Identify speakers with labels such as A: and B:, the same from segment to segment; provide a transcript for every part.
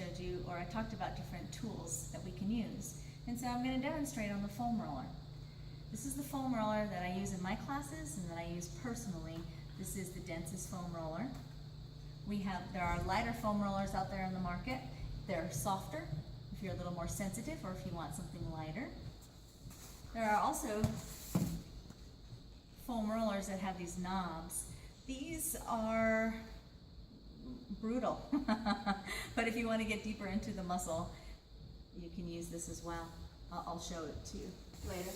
A: showed you, or I talked about different tools that we can use. And so I'm going to demonstrate on the foam roller. This is the foam roller that I use in my classes and that I use personally. This is the Densas foam roller. There are lighter foam rollers out there in the market. They're softer if you're a little more sensitive or if you want something lighter. There are also foam rollers that have these knobs. These are brutal, but if you want to get deeper into the muscle, you can use this as well. I'll show it to you later.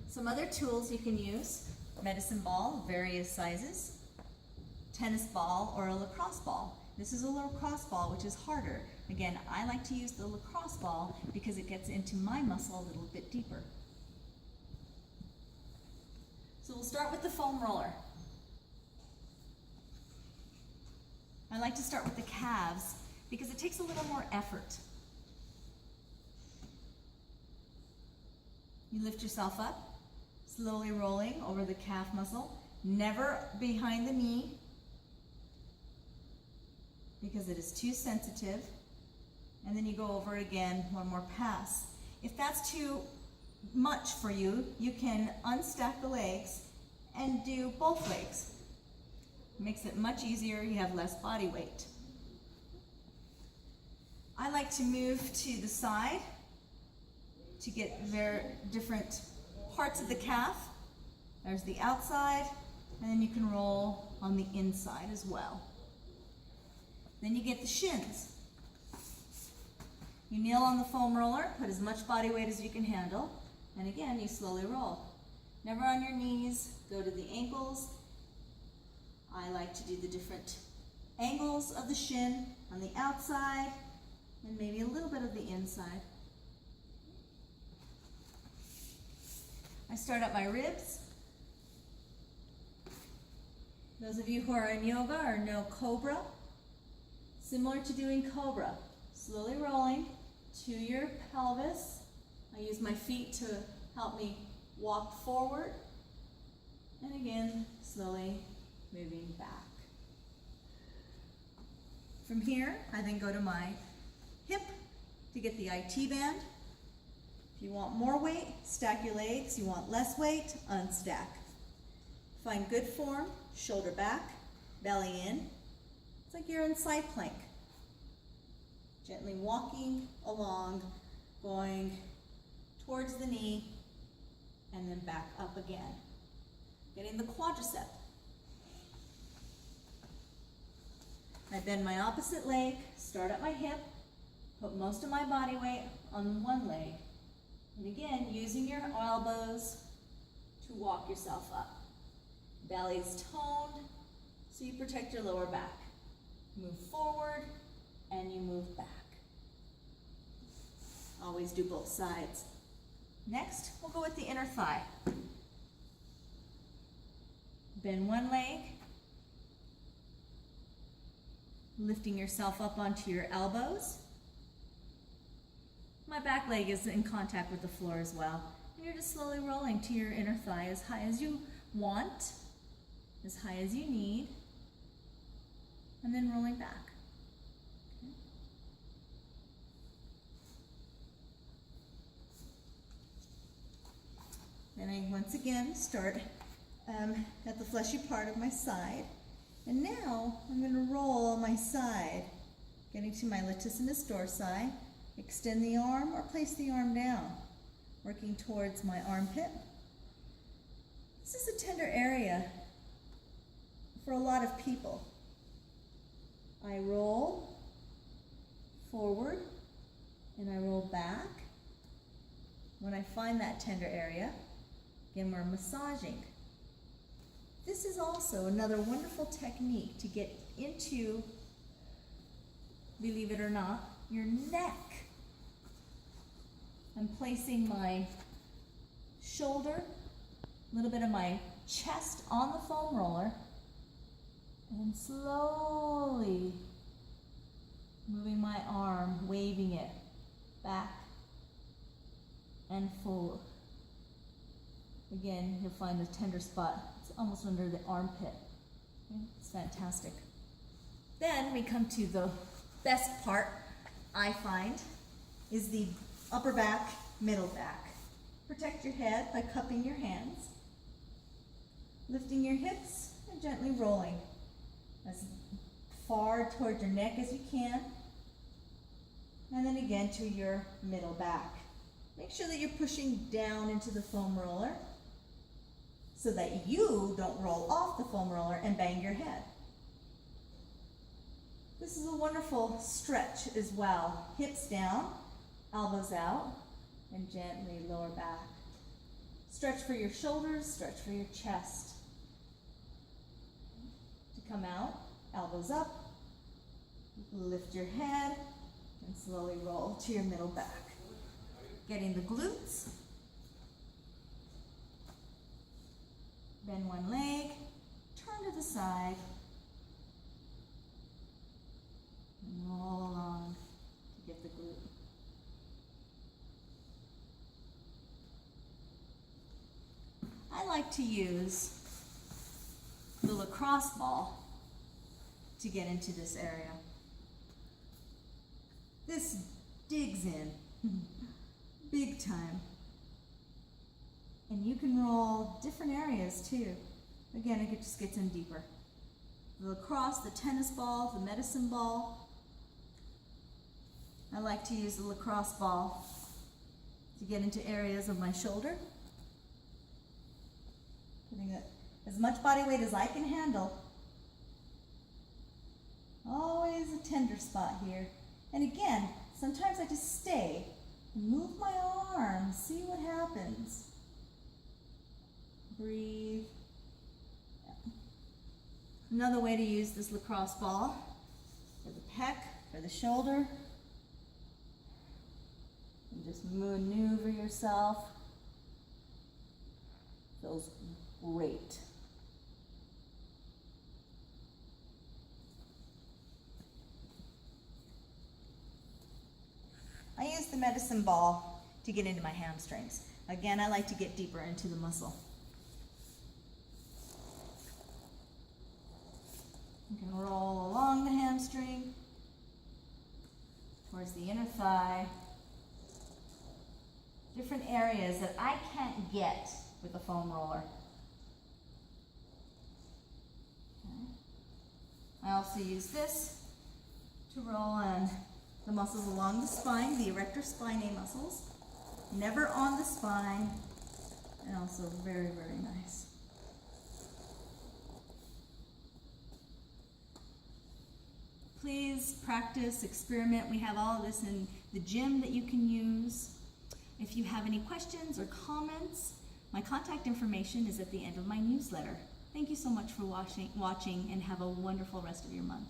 A: Some other tools you can use: medicine ball, various sizes, tennis ball, or a lacrosse ball. This is a lacrosse ball, which is harder. Again, I like to use the lacrosse ball because it gets into my muscle a little bit deeper. So we'll start with the foam roller. I like to start with the calves because it takes a little more effort. You lift yourself up, slowly rolling over the calf muscle, never behind the knee because it is too sensitive. And then you go over it again, one more pass. If that's too much for you, you can unstack the legs and do both legs. Makes it much easier, you have less body weight. I like to move to the side to get very different parts of the calf. There's the outside, and then you can roll on the inside as well. Then you get the shins. You kneel on the foam roller, put as much body weight as you can handle, and again, you slowly roll. Never on your knees, go to the ankles. I like to do the different angles of the shin on the outside and maybe a little bit of the inside. I start at my ribs. Those of you who are in yoga or know Cobra, similar to doing Cobra, slowly rolling to your pelvis. I use my feet to help me walk forward, and again, slowly moving back. From here, I then go to my hip to get the IT band. If you want more weight, stack your legs. You want less weight, unstack. Find good form, shoulder back, belly in. It's like you're in side plank. Gently walking along, going towards the knee, and then back up again. Getting the quadricep. I bend my opposite leg, start at my hip, put most of my body weight on one leg. And again, using your elbows to walk yourself up. Belly's toned, so you protect your lower back. Move forward, and you move back. Always do both sides. Next, we'll go with the inner thigh. Bend one leg, lifting yourself up onto your elbows. My back leg is in contact with the floor as well. And you're just slowly rolling to your inner thigh as high as you want, as high as you need, and then rolling back. Okay. Then I once again start at the fleshy part of my side. And now I'm going to roll on my side, getting to my latissimus dorsi, extend the arm or place the arm down, working towards my armpit. This is a tender area for a lot of people. I roll forward and I roll back. When I find that tender area, again, we're massaging. This is also another wonderful technique to get into, believe it or not, your neck. I'm placing my shoulder, a little bit of my chest on the foam roller, and slowly moving my arm, waving it back and forward. Again, you'll find a tender spot. It's almost under the armpit. Okay? It's fantastic. Then we come to the best part I find is the upper back, middle back. Protect your head by cupping your hands, lifting your hips and gently rolling as far toward your neck as you can, and then again to your middle back. Make sure that you're pushing down into the foam roller so that you don't roll off the foam roller and bang your head. This is a wonderful stretch as well. Hips down, elbows out, and gently lower back. Stretch for your shoulders, stretch for your chest. To come out, elbows up, lift your head, and slowly roll to your middle back. Getting the glutes. Bend one leg, turn to the side, and roll along to get the glute. I like to use the lacrosse ball to get into this area. This digs in big time. And you can roll different areas too. Again, it just gets in deeper. The lacrosse, the tennis ball, the medicine ball. I like to use the lacrosse ball to get into areas of my shoulder. Putting as much body weight as I can handle. Always a tender spot here. And again, sometimes I just stay and move my arms, see what happens. Breathe. Yeah. Another way to use this lacrosse ball for the pec, for the shoulder. And just maneuver yourself. Feels great. I use the medicine ball to get into my hamstrings. Again, I like to get deeper into the muscle. You can roll along the hamstring, towards the inner thigh. Different areas that I can't get with a foam roller. Okay. I also use this to roll on the muscles along the spine, the erector spinae muscles. Never on the spine, and also very, very nice. Please practice, experiment. We have all of this in the gym that you can use. If you have any questions or comments, my contact information is at the end of my newsletter. Thank you so much for watching and have a wonderful rest of your month.